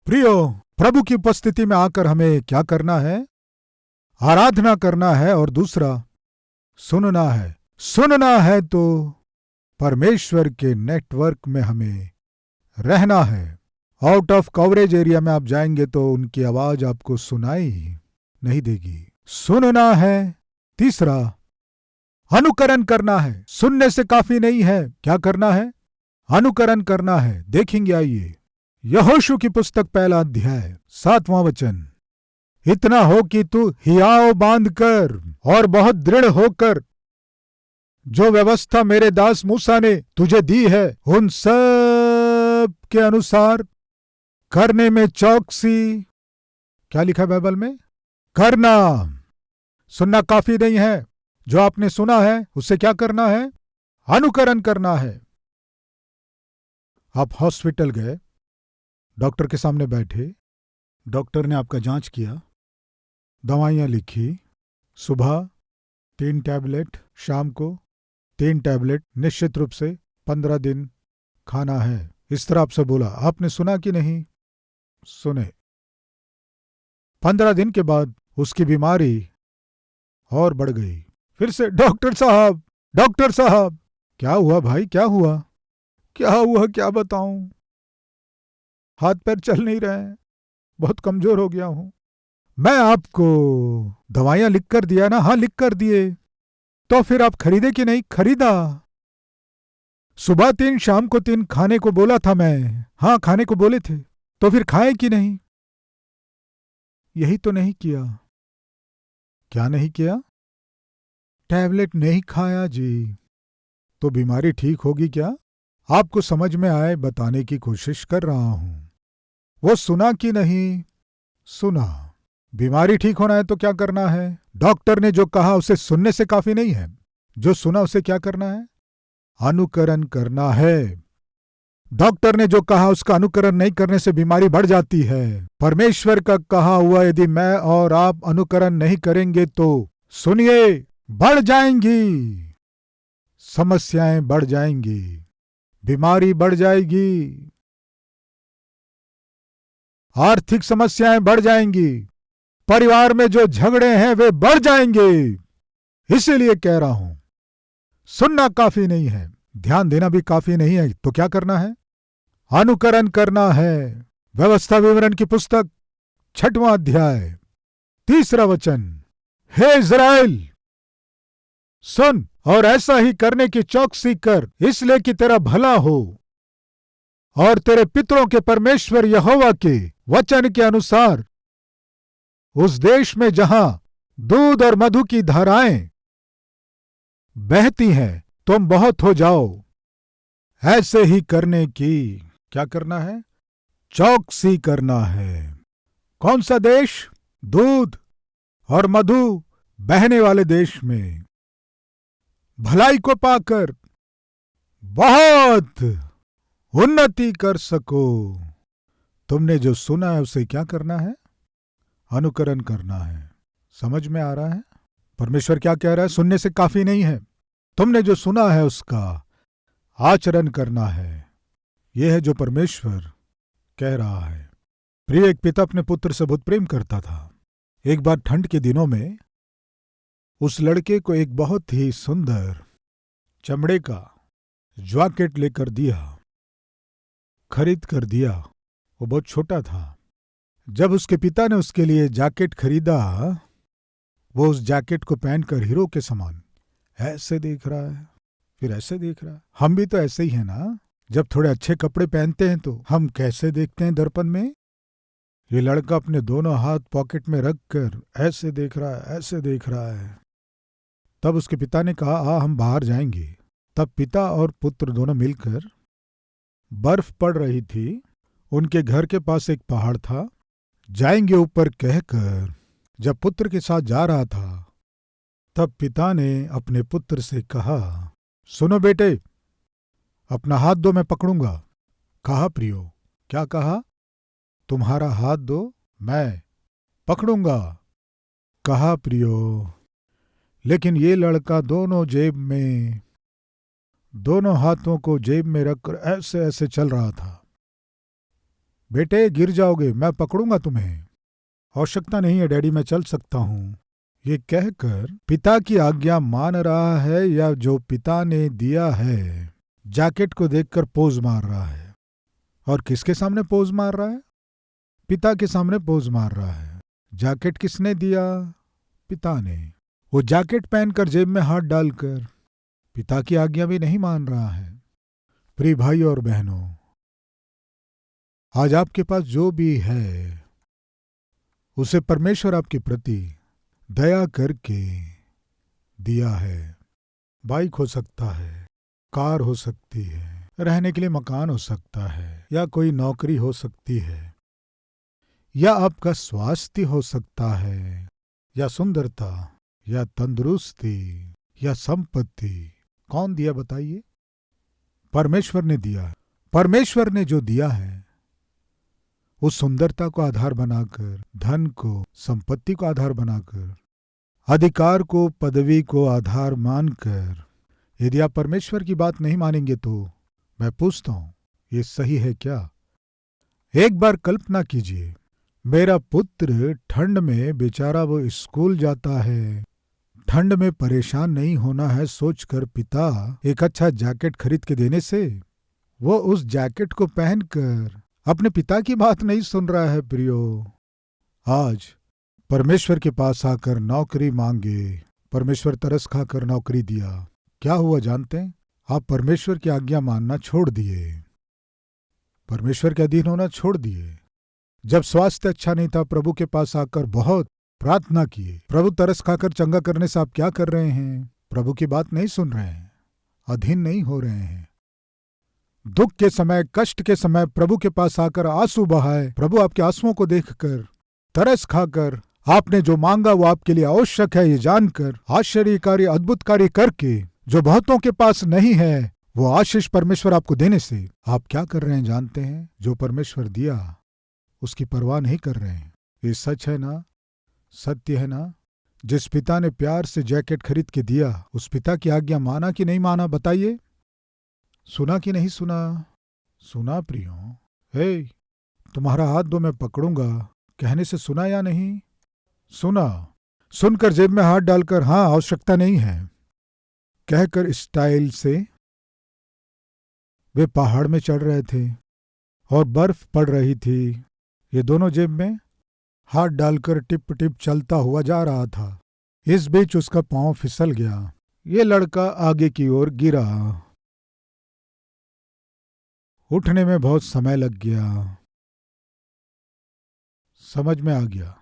प्रियो, प्रभु की उपस्थिति में आकर हमें क्या करना है? आराधना करना है और दूसरा सुनना है। सुनना है तो परमेश्वर के नेटवर्क में हमें रहना है। आउट ऑफ कवरेज एरिया में आप जाएंगे तो उनकी आवाज आपको सुनाई नहीं देगी। सुनना है। तीसरा, अनुकरण करना है। सुनने से काफी नहीं है, क्या करना है? अनुकरण करना है। देखेंगे, आइए। यहोशू की पुस्तक 1 अध्याय 7वां वचन। इतना हो कि तू हियाव बांध कर और बहुत दृढ़ होकर जो व्यवस्था मेरे दास मूसा ने तुझे दी है उन सब के अनुसार करने में चौकसी। क्या लिखा है बाइबल में? करना। सुनना काफी नहीं है, जो आपने सुना है उससे क्या करना है? अनुकरण करना है। आप हॉस्पिटल गए, डॉक्टर के सामने बैठे, डॉक्टर ने आपका जांच किया, दवाइयां लिखी। सुबह 3 टैबलेट, शाम को 3 टैबलेट, निश्चित रूप से 15 दिन खाना है। इस तरह आपसे बोला, आपने सुना कि नहीं? सुने। 15 दिन के बाद उसकी बीमारी और बढ़ गई। फिर से, डॉक्टर साहब, डॉक्टर साहब। क्या हुआ भाई, क्या हुआ? क्या हुआ, क्या बताऊं? हाथ पैर चल नहीं रहे हैं, बहुत कमजोर हो गया हूं। मैं आपको दवाइयां लिख कर दिया ना? हाँ, लिख कर दिए। तो फिर आप खरीदे कि नहीं? खरीदा। सुबह 3, शाम को 3 खाने को बोला था मैं। हाँ, खाने को बोले थे, तो फिर खाए कि नहीं? यही तो नहीं किया। क्या नहीं किया? टैबलेट नहीं खाया जी। तो बीमारी ठीक होगी क्या? आपको समझ में आए बताने की कोशिश कर रहा हूं। वो सुना कि नहीं? सुना। बीमारी ठीक होना है तो क्या करना है? डॉक्टर ने जो कहा उसे सुनने से काफी नहीं है, जो सुना उसे क्या करना है? अनुकरण करना है। डॉक्टर ने जो कहा उसका अनुकरण नहीं करने से बीमारी बढ़ जाती है। परमेश्वर का कहा हुआ यदि मैं और आप अनुकरण नहीं करेंगे तो सुनिए, बढ़ जाएंगी, समस्याएं बढ़ जाएंगी, बीमारी बढ़ जाएगी, आर्थिक समस्याएं बढ़ जाएंगी, परिवार में जो झगड़े हैं वे बढ़ जाएंगे। इसीलिए कह रहा हूं, सुनना काफी नहीं है, ध्यान देना भी काफी नहीं है, तो क्या करना है? अनुकरण करना है। व्यवस्था विवरण की पुस्तक 6वां अध्याय 3 वचन। हे इज़राइल, सुन और ऐसा ही करने की चौकसी कर, इसलिए कि तेरा भला हो और तेरे पितरों के परमेश्वर यहोवा के वचन के अनुसार उस देश में जहां दूध और मधु की धाराएं बहती हैं तुम बहुत हो जाओ। ऐसे ही करने की क्या करना है? चौकसी करना है। कौन सा देश? दूध और मधु बहने वाले देश में भलाई को पाकर बहुत उन्नति कर सको। तुमने जो सुना है उसे क्या करना है? अनुकरण करना है। समझ में आ रहा है परमेश्वर क्या कह रहा है? सुनने से काफी नहीं है, तुमने जो सुना है उसका आचरण करना है। यह है जो परमेश्वर कह रहा है। प्रिय, एक पिता अपने पुत्र से बहुत प्रेम करता था। एक बार ठंड के दिनों में उस लड़के को एक बहुत ही सुंदर चमड़े का जैकेट लेकर दिया, खरीद कर दिया। वो बहुत छोटा था। जब उसके पिता ने उसके लिए जैकेट खरीदा, वो उस जैकेट को पहनकर हीरो के समान ऐसे देख रहा है, फिर ऐसे देख रहा है। हम भी तो ऐसे ही हैं ना? जब थोड़े अच्छे कपड़े पहनते हैं तो हम कैसे देखते हैं दर्पण में? ये लड़का अपने दोनों हाथ पॉकेट में रखकर ऐसे देख रहा है, ऐसे देख रहा है। तब उसके पिता ने कहा, आ हम बाहर जाएंगे। तब पिता और पुत्र दोनों मिलकर, बर्फ पड़ रही थी, उनके घर के पास एक पहाड़ था, जाएंगे ऊपर कहकर जब पुत्र के साथ जा रहा था, तब पिता ने अपने पुत्र से कहा, सुनो बेटे, अपना हाथ दो, मैं पकड़ूंगा। कहा प्रियो? क्या कहा? तुम्हारा हाथ दो, मैं पकड़ूंगा। कहा प्रियो। लेकिन ये लड़का दोनों जेब में, दोनों हाथों को जेब में रखकर ऐसे ऐसे चल रहा था। बेटे गिर जाओगे, मैं पकड़ूंगा तुम्हें। आवश्यकता नहीं है डैडी, मैं चल सकता हूं। ये कहकर पिता की आज्ञा मान रहा है या जो पिता ने दिया है जैकेट को देखकर पोज मार रहा है। और किसके सामने पोज मार रहा है? पिता के सामने पोज मार रहा है। जैकेट किसने दिया? पिता ने। वो जैकेट पहनकर जेब में हाथ डालकर पिता की आज्ञा भी नहीं मान रहा है। प्रिय भाई और बहनों, आज आपके पास जो भी है उसे परमेश्वर आपके प्रति दया करके दिया है। बाइक हो सकता है, कार हो सकती है, रहने के लिए मकान हो सकता है, या कोई नौकरी हो सकती है, या आपका स्वास्थ्य हो सकता है, या सुंदरता, या तंदुरुस्ती, या संपत्ति। कौन दिया बताइए? परमेश्वर ने दिया। परमेश्वर ने जो दिया है उस सुंदरता को आधार बनाकर, धन को, संपत्ति को आधार बनाकर, अधिकार को, पदवी को आधार मानकर यदि आप परमेश्वर की बात नहीं मानेंगे तो मैं पूछता हूं, ये सही है क्या? एक बार कल्पना कीजिए, मेरा पुत्र ठंड में बेचारा वो स्कूल जाता है, ठंड में परेशान नहीं होना है सोचकर पिता एक अच्छा जैकेट खरीद के देने से वो उस जैकेट को पहनकर अपने पिता की बात नहीं सुन रहा है। प्रियो, आज परमेश्वर के पास आकर नौकरी मांगे, परमेश्वर तरस खाकर नौकरी दिया, क्या हुआ जानते हैं? आप परमेश्वर की आज्ञा मानना छोड़ दिए, परमेश्वर के अधीन होना छोड़ दिए। जब स्वास्थ्य अच्छा नहीं था, प्रभु के पास आकर बहुत प्रार्थना किए, प्रभु तरस खाकर चंगा करने से आप क्या कर रहे हैं? प्रभु की बात नहीं सुन रहे हैं, अधीन नहीं हो रहे हैं। दुख के समय, कष्ट के समय प्रभु के पास आकर आंसू बहाए, प्रभु आपके आंसुओं को देखकर तरस खाकर आपने जो मांगा वो आपके लिए आवश्यक है ये जानकर आश्चर्यकारी अद्भुत कार्य करके जो बहुतों के पास नहीं है वो आशीष परमेश्वर आपको देने से आप क्या कर रहे हैं जानते हैं? जो परमेश्वर दिया उसकी परवाह नहीं कर रहे हैं। ये सच है ना? सत्य है ना? जिस पिता ने प्यार से जैकेट खरीद के दिया उस पिता की आज्ञा माना कि नहीं माना बताइए? सुना कि नहीं सुना? सुना प्रियो। हे, तुम्हारा हाथ दो मैं पकड़ूंगा कहने से सुना या नहीं? सुना। सुनकर जेब में हाथ डालकर हाँ आवश्यकता नहीं है कहकर स्टाइल से वे पहाड़ में चढ़ रहे थे और बर्फ पड़ रही थी। ये दोनों जेब में हाथ डालकर टिप टिप चलता हुआ जा रहा था। इस बीच उसका पांव फिसल गया। ये लड़का आगे की ओर गिरा। उठने में बहुत समय लग गया। समझ में आ गया।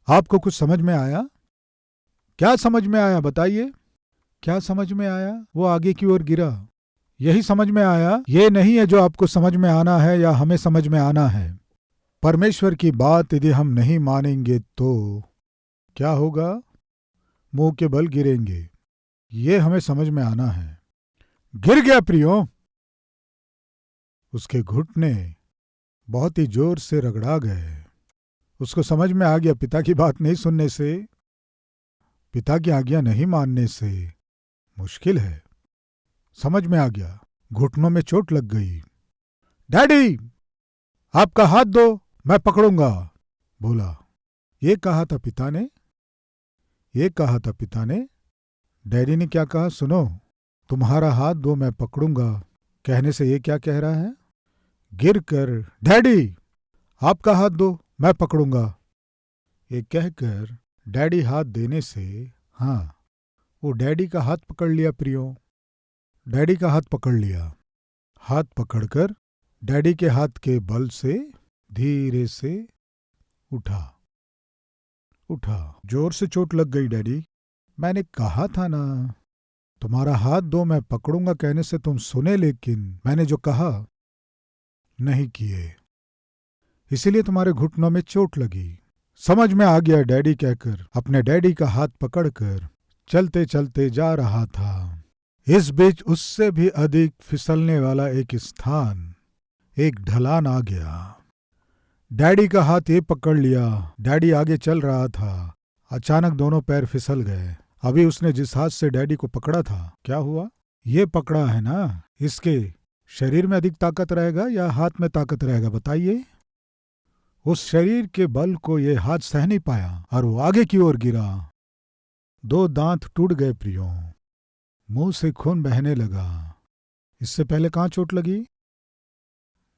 आपको कुछ समझ में आया? क्या समझ में आया बताइए? क्या समझ में आया? वो आगे की ओर गिरा, यही समझ में आया। ये नहीं है जो आपको समझ में आना है या हमें समझ में आना है। परमेश्वर की बात यदि हम नहीं मानेंगे तो क्या होगा? मुंह के बल गिरेंगे। ये हमें समझ में आना है। गिर गया प्रियो। उसके घुटने बहुत ही जोर से रगड़ा गए। उसको समझ में आ गया पिता की बात नहीं सुनने से, पिता की आज्ञा नहीं मानने से मुश्किल है। समझ में आ गया। घुटनों में चोट लग गई। डैडी आपका हाथ दो मैं पकड़ूंगा बोला। ये कहा था पिता ने, ये कहा था पिता ने। डैडी ने क्या कहा सुनो, तुम्हारा हाथ दो मैं पकड़ूंगा कहने से ये क्या कह रहा है? गिर कर डैडी आपका हाथ दो मैं पकड़ूंगा ये कहकर डैडी हाथ देने से हाँ वो डैडी का हाथ पकड़ लिया प्रियो। डैडी का हाथ पकड़ लिया। हाथ पकड़कर डैडी के हाथ के बल से धीरे से उठा। जोर से चोट लग गई डैडी। मैंने कहा था ना तुम्हारा हाथ दो मैं पकड़ूंगा कहने से तुम सुने, लेकिन मैंने जो कहा नहीं किए, इसीलिए तुम्हारे घुटनों में चोट लगी। समझ में आ गया डैडी कहकर अपने डैडी का हाथ पकड़कर चलते चलते जा रहा था। इस बीच उससे भी अधिक फिसलने वाला एक स्थान, एक ढलान आ गया। डैडी का हाथ ये पकड़ लिया। डैडी आगे चल रहा था। अचानक दोनों पैर फिसल गए। अभी उसने जिस हाथ से डैडी को पकड़ा था क्या हुआ? ये पकड़ा है ना, इसके शरीर में अधिक ताकत रहेगा या हाथ में ताकत रहेगा बताइए? उस शरीर के बल को ये हाथ सह नहीं पाया और वो आगे की ओर गिरा। 2 दांत टूट गए प्रियो, मुंह से खून बहने लगा। इससे पहले कहाँ चोट लगी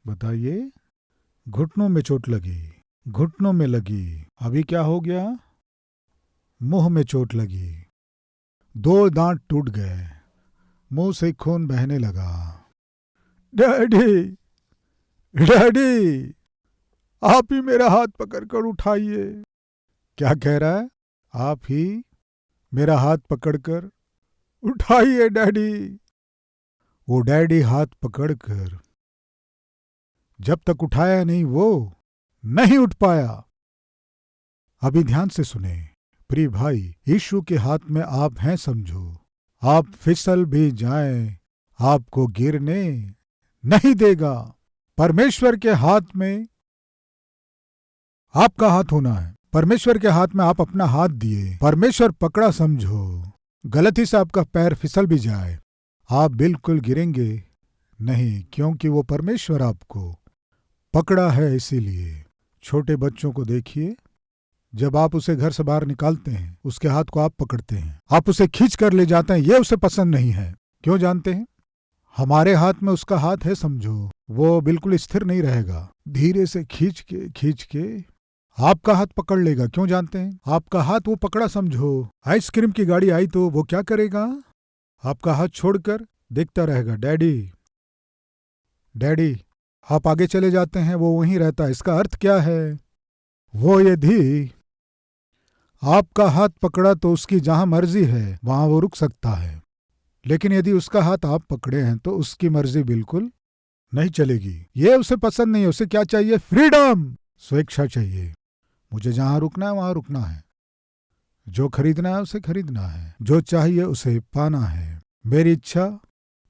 बताइए? घुटनों में चोट लगी, घुटनों में लगी। अभी क्या हो गया? मुंह में चोट लगी, 2 दांत टूट गए, मुंह से खून बहने लगा। डैडी, डैडी, आप ही मेरा हाथ पकड़कर उठाइए। क्या कह रहा है? आप ही मेरा हाथ पकड़कर उठाइए डैडी। वो डैडी हाथ पकड़कर जब तक उठाया नहीं वो नहीं उठ पाया। अभी ध्यान से सुने प्रिय भाई, यीशु के हाथ में आप हैं समझो। आप फिसल भी जाएं, आपको गिरने नहीं देगा। परमेश्वर के हाथ में आपका हाथ होना है। परमेश्वर के हाथ में आप अपना हाथ दिए, परमेश्वर पकड़ा समझो। गलती से आपका पैर फिसल भी जाए, आप बिल्कुल गिरेंगे नहीं, क्योंकि वो परमेश्वर आपको पकड़ा है। इसीलिए छोटे बच्चों को देखिए, जब आप उसे घर से बाहर निकालते हैं, उसके हाथ को आप पकड़ते हैं, आप उसे खींच कर ले जाते हैं। ये उसे पसंद नहीं है। क्यों जानते हैं? हमारे हाथ में उसका हाथ है समझो, वो बिल्कुल स्थिर नहीं रहेगा। धीरे से खींच के आपका हाथ पकड़ लेगा। क्यों जानते हैं? आपका हाथ वो पकड़ा समझो। आइसक्रीम की गाड़ी आई तो वो क्या करेगा? आपका हाथ छोड़कर देखता रहेगा, डैडी डैडी। आप आगे चले जाते हैं, वो वहीं रहता है। इसका अर्थ क्या है? वो यदि आपका हाथ पकड़ा तो उसकी जहां मर्जी है वहां वो रुक सकता है, लेकिन यदि उसका हाथ आप पकड़े हैं तो उसकी मर्जी बिल्कुल नहीं चलेगी। ये उसे पसंद नहीं है। उसे क्या चाहिए? फ्रीडम, स्वेच्छा चाहिए। मुझे जहां रुकना है वहां रुकना है, जो खरीदना है उसे खरीदना है, जो चाहिए उसे पाना है। मेरी इच्छा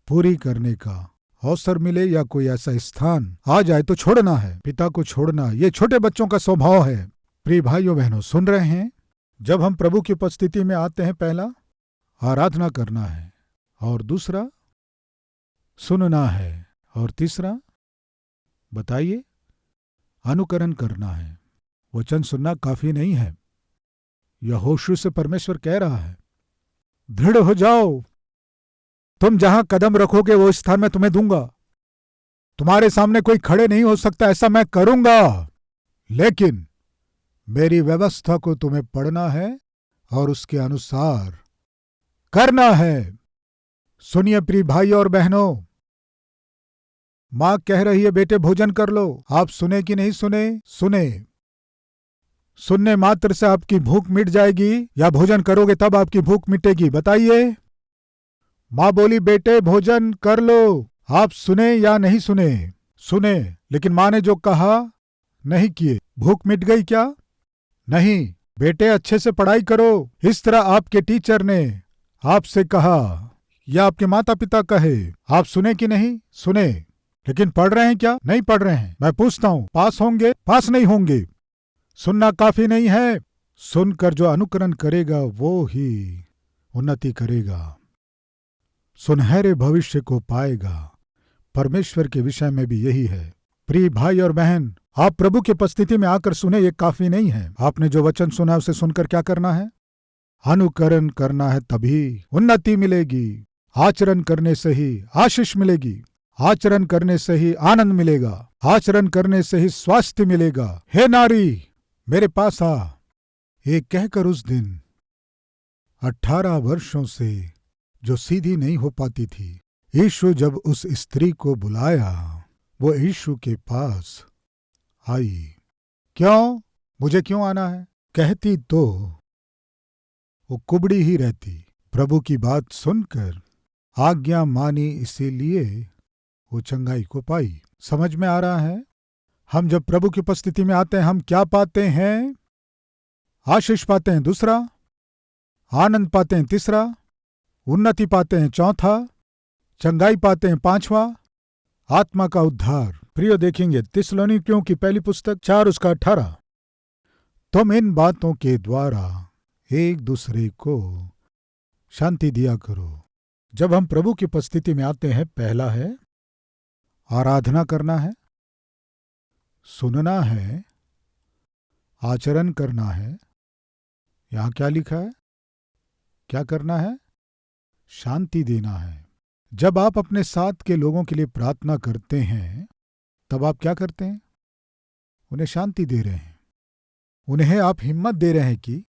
पूरी करने का अवसर मिले या कोई ऐसा स्थान आ जाए तो छोड़ना है, पिता को छोड़ना। ये छोटे बच्चों का स्वभाव है। प्रिय भाइयों बहनों, सुन रहे हैं? जब हम प्रभु की उपस्थिति में आते हैं, पहला आराधना करना है, और दूसरा सुनना है, और तीसरा बताइए अनुकरण करना है। वचन सुनना काफी नहीं है। यहोशू से परमेश्वर कह रहा है, दृढ़ हो जाओ, तुम जहां कदम रखोगे वो स्थान मैं तुम्हें दूंगा। तुम्हारे सामने कोई खड़े नहीं हो सकता, ऐसा मैं करूंगा, लेकिन मेरी व्यवस्था को तुम्हें पढ़ना है और उसके अनुसार करना है। सुनिए प्रिय भाई और बहनों, मां कह रही है बेटे भोजन कर लो। आप सुने कि नहीं सुने? सुने। सुनने मात्र से आपकी भूख मिट जाएगी या भोजन करोगे तब आपकी भूख मिटेगी? बताइए। मां बोली बेटे भोजन कर लो। आप सुने या नहीं सुने? सुने, लेकिन मां ने जो कहा नहीं किए। भूख मिट गई क्या? नहीं। बेटे अच्छे से पढ़ाई करो, इस तरह आपके टीचर ने आपसे कहा या आपके माता पिता कहे। आप सुने कि नहीं? सुने, लेकिन पढ़ रहे हैं क्या? नहीं पढ़ रहे हैं। मैं पूछता हूं, पास होंगे? पास नहीं होंगे। सुनना काफी नहीं है। सुनकर जो अनुकरण करेगा वो ही उन्नति करेगा, सुनहरे भविष्य को पाएगा। परमेश्वर के विषय में भी यही है। प्रिय भाई और बहन, आप प्रभु की उपस्थिति में आकर सुने ये काफी नहीं है। आपने जो वचन सुना उसे सुनकर क्या करना है? अनुकरण करना है, तभी उन्नति मिलेगी। आचरण करने से ही आशीष मिलेगी, आचरण करने से ही आनंद मिलेगा, आचरण करने से ही स्वास्थ्य मिलेगा। हे नारी, मेरे पास आ। ये कहकर उस दिन 18 वर्षों से जो सीधी नहीं हो पाती थी, यीशु जब उस स्त्री को बुलाया, वो यीशु के पास आई। क्यों? मुझे क्यों आना है? कहती तो वो कुबड़ी ही रहती। प्रभु की बात सुनकर आज्ञा मानी, इसीलिए वो चंगाई को पाई। समझ में आ रहा है? हम जब प्रभु की उपस्थिति में आते हैं हम क्या पाते हैं? आशीष पाते हैं, दूसरा आनंद पाते हैं, तीसरा उन्नति पाते हैं, चौथा चंगाई पाते हैं, पांचवा आत्मा का उद्धार। प्रिय देखेंगे थिस्सलुनीकियों की पहली पुस्तक 4 उसका 18। तुम इन बातों के द्वारा एक दूसरे को शांति दिया करो। जब हम प्रभु की उपस्थिति में आते हैं, पहला है आराधना करना है, सुनना है आचरण करना है। यहां क्या लिखा है? क्या करना है? शांति देना है। जब आप अपने साथ के लोगों के लिए प्रार्थना करते हैं तब आप क्या करते हैं? उन्हें शांति दे रहे हैं। उन्हें आप हिम्मत दे रहे हैं कि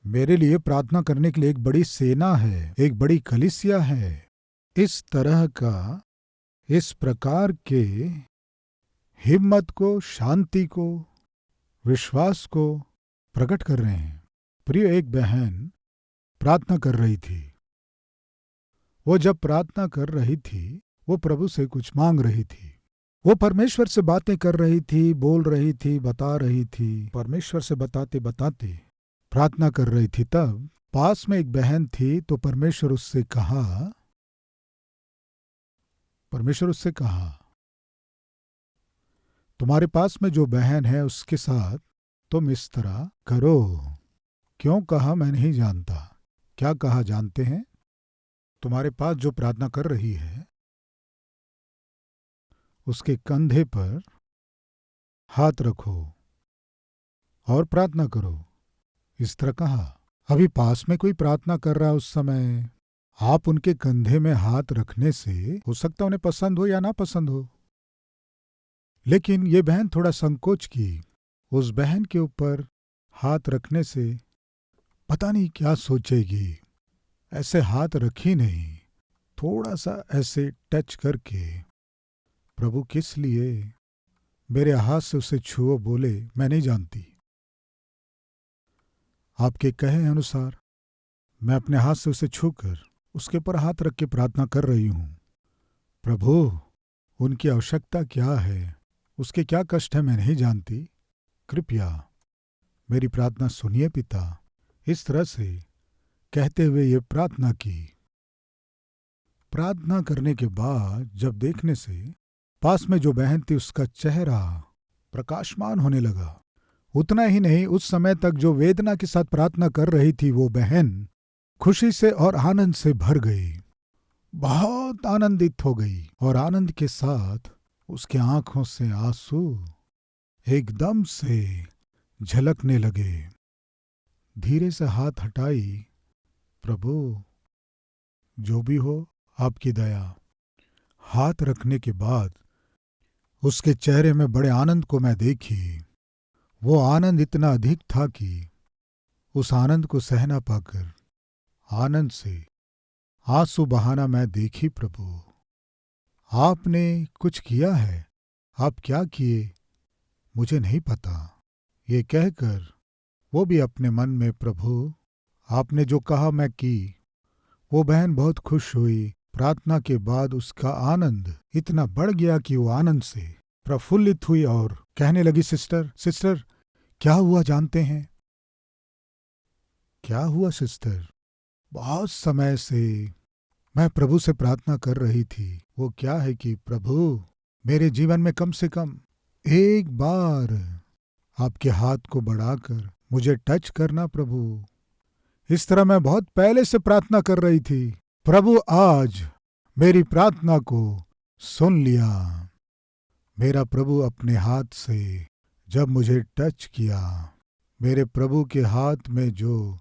मेरे लिए प्रार्थना करने के लिए एक बड़ी सेना है, एक बड़ी कलीसिया है। इस तरह का, इस प्रकार के हिम्मत को, शांति को, विश्वास को प्रकट कर रहे हैं। प्रिय, एक बहन प्रार्थना कर रही थी। वो जब प्रार्थना कर रही थी, वो प्रभु से कुछ मांग रही थी। वो परमेश्वर से बातें कर रही थी, बोल रही थी, बता रही थी। परमेश्वर से बताते बताते प्रार्थना कर रही थी। तब पास में एक बहन थी, तो परमेश्वर उससे कहा, तुम्हारे पास में जो बहन है उसके साथ तुम इस तरह करो। क्यों कहा मैं नहीं जानता। क्या कहा जानते हैं? तुम्हारे पास जो प्रार्थना कर रही है उसके कंधे पर हाथ रखो और प्रार्थना करो। इस तरह कहा। अभी पास में कोई प्रार्थना कर रहा है, उस समय आप उनके कंधे में हाथ रखने से हो सकता उन्हें पसंद हो या ना पसंद हो, लेकिन ये बहन थोड़ा संकोच की। उस बहन के ऊपर हाथ रखने से पता नहीं क्या सोचेगी। ऐसे हाथ रखी नहीं, थोड़ा सा ऐसे टच करके, प्रभु किस लिए मेरे हाथ से उसे छुओ, बोले मैं नहीं जानती। आपके कहे अनुसार मैं अपने हाथ से उसे छूकर उसके ऊपर हाथ रख के प्रार्थना कर रही हूं। प्रभु, उनकी आवश्यकता क्या है, उसके क्या कष्ट है, मैं नहीं जानती। कृपया मेरी प्रार्थना सुनिए पिता। इस तरह से कहते हुए ये प्रार्थना की। प्रार्थना करने के बाद जब देखने से पास में जो बहन थी उसका चेहरा प्रकाशमान होने लगा। उतना ही नहीं, उस समय तक जो वेदना के साथ प्रार्थना कर रही थी वो बहन खुशी से और आनंद से भर गई, बहुत आनंदित हो गई। और आनंद के साथ उसके आंखों से आंसू एकदम से झलकने लगे। धीरे से हाथ हटाई। प्रभु, जो भी हो आपकी दया। हाथ रखने के बाद उसके चेहरे में बड़े आनंद को मैं देखी। वो आनंद इतना अधिक था कि उस आनंद को सह ना पाकर आनंद से आंसू बहाना मैं देखी। प्रभु, आपने कुछ किया है। आप क्या किए मुझे नहीं पता। ये कहकर वो भी अपने मन में, प्रभु आपने जो कहा मैं की। वो बहन बहुत खुश हुई। प्रार्थना के बाद उसका आनंद इतना बढ़ गया कि वो आनंद से प्रफुल्लित हुई और कहने लगी, सिस्टर क्या हुआ जानते हैं? क्या हुआ सिस्टर? बहुत समय से मैं प्रभु से प्रार्थना कर रही थी। वो क्या है कि प्रभु, मेरे जीवन में कम से कम एक बार आपके हाथ को बढ़ाकर मुझे टच करना प्रभु। इस तरह मैं बहुत पहले से प्रार्थना कर रही थी। प्रभु आज मेरी प्रार्थना को सुन लिया। मेरा प्रभु अपने हाथ से जब मुझे टच किया, मेरे प्रभु के हाथ में जो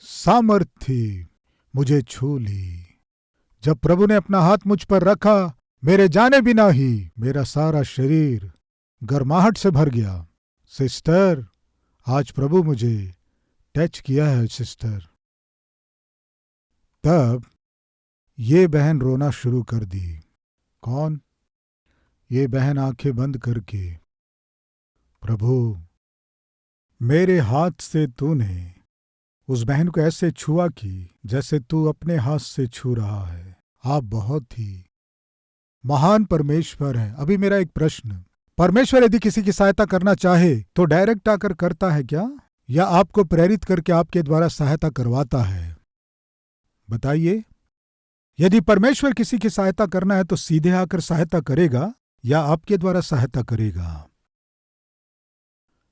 सामर्थ थी मुझे छू ली। जब प्रभु ने अपना हाथ मुझ पर रखा, मेरे जाने बिना ही मेरा सारा शरीर गर्माहट से भर गया। सिस्टर, आज प्रभु मुझे टच किया है सिस्टर। तब ये बहन रोना शुरू कर दी। कौन? ये बहन आंखें बंद करके, प्रभु मेरे हाथ से तूने उस बहन को ऐसे छुआ कि जैसे तू अपने हाथ से छू रहा है। आप बहुत ही महान परमेश्वर हैं। अभी मेरा एक प्रश्न, परमेश्वर यदि किसी की सहायता करना चाहे तो डायरेक्ट आकर करता है क्या, या आपको प्रेरित करके आपके द्वारा सहायता करवाता है? बताइए। यदि परमेश्वर किसी की सहायता करना है तो सीधे आकर सहायता करेगा या आपके द्वारा सहायता करेगा?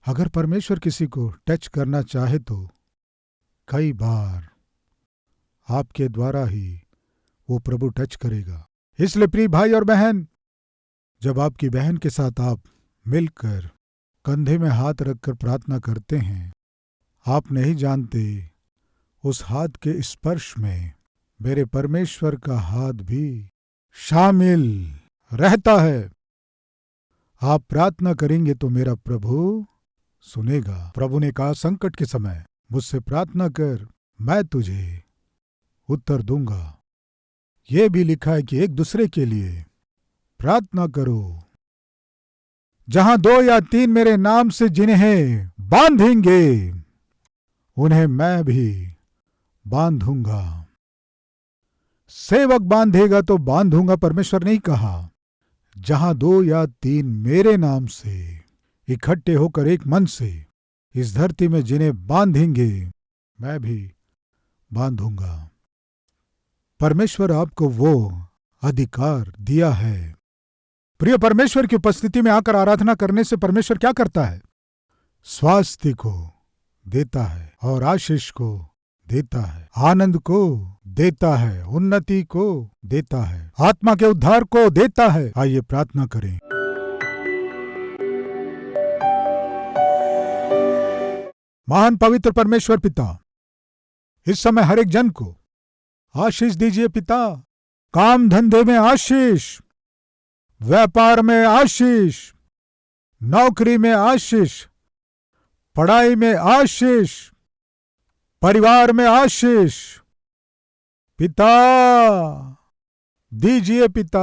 अगर परमेश्वर किसी को टच करना चाहे तो कई बार आपके द्वारा ही वो प्रभु टच करेगा। इसलिए प्रिय भाई और बहन, जब आपकी बहन के साथ आप मिलकर कंधे में हाथ रखकर प्रार्थना करते हैं, आप नहीं जानते उस हाथ के स्पर्श में मेरे परमेश्वर का हाथ भी शामिल रहता है। आप प्रार्थना करेंगे तो मेरा प्रभु सुनेगा। प्रभु ने कहा, संकट के समय मुझसे प्रार्थना कर, मैं तुझे उत्तर दूंगा। यह भी लिखा है कि एक दूसरे के लिए प्रार्थना करो। जहां 2 या 3 मेरे नाम से जिन्हें बांधेंगे उन्हें मैं भी बांधूंगा। सेवक बांधेगा तो बांधूंगा, परमेश्वर नहीं कहा। जहां 2 या 3 मेरे नाम से इकट्ठे होकर एक मन से इस धरती में जिन्हें बांधेंगे मैं भी बांधूंगा। परमेश्वर आपको वो अधिकार दिया है। प्रिय, परमेश्वर की उपस्थिति में आकर आराधना करने से परमेश्वर क्या करता है? स्वास्थ्य को देता है और आशीष को देता है, आनंद को देता है, उन्नति को देता है, आत्मा के उद्धार को देता है। आइए प्रार्थना करें। महान पवित्र परमेश्वर पिता, इस समय हर एक जन को आशीष दीजिए पिता। काम धंधे में आशीष, व्यापार में आशीष, नौकरी में आशीष, पढ़ाई में आशीष, परिवार में आशीष पिता दीजिए पिता।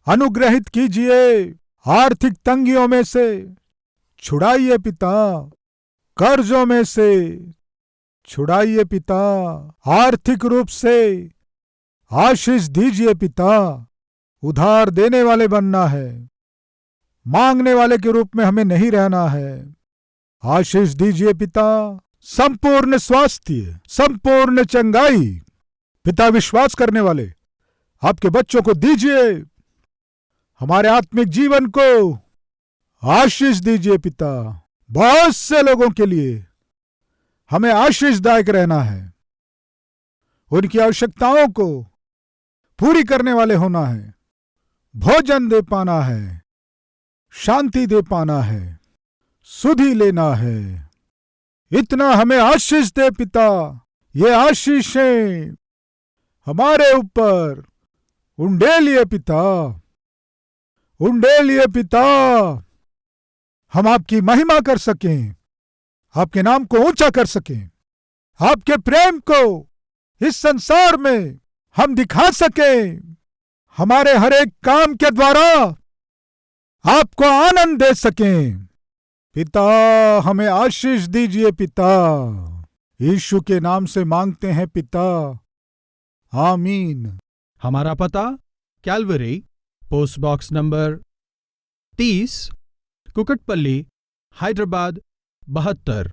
अनुग्रहित कीजिए, आर्थिक तंगियों में से छुड़ाइए पिता, कर्जों में से छुड़ाइए पिता, आर्थिक रूप से आशीष दीजिए पिता। उधार देने वाले बनना है, मांगने वाले के रूप में हमें नहीं रहना है। आशीष दीजिए पिता, संपूर्ण स्वास्थ्य, संपूर्ण चंगाई पिता, विश्वास करने वाले आपके बच्चों को दीजिए। हमारे आत्मिक जीवन को आशीष दीजिए पिता। बहुत से लोगों के लिए हमें आशीषदायक रहना है, उनकी आवश्यकताओं को पूरी करने वाले होना है, भोजन दे पाना है, शांति दे पाना है, सुधि लेना है। इतना हमें आशीष दे पिता। ये आशीषें हमारे ऊपर उंडेलिए पिता, उंडेलिए पिता। हम आपकी महिमा कर सकें, आपके नाम को ऊंचा कर सकें, आपके प्रेम को इस संसार में हम दिखा सकें। हमारे हर एक काम के द्वारा आपको आनंद दे सकें पिता। हमें आशीष दीजिए पिता। यीशु के नाम से मांगते हैं पिता, आमीन। हमारा पता Calvary, post box number 30, Kukatpally, Hyderabad 72।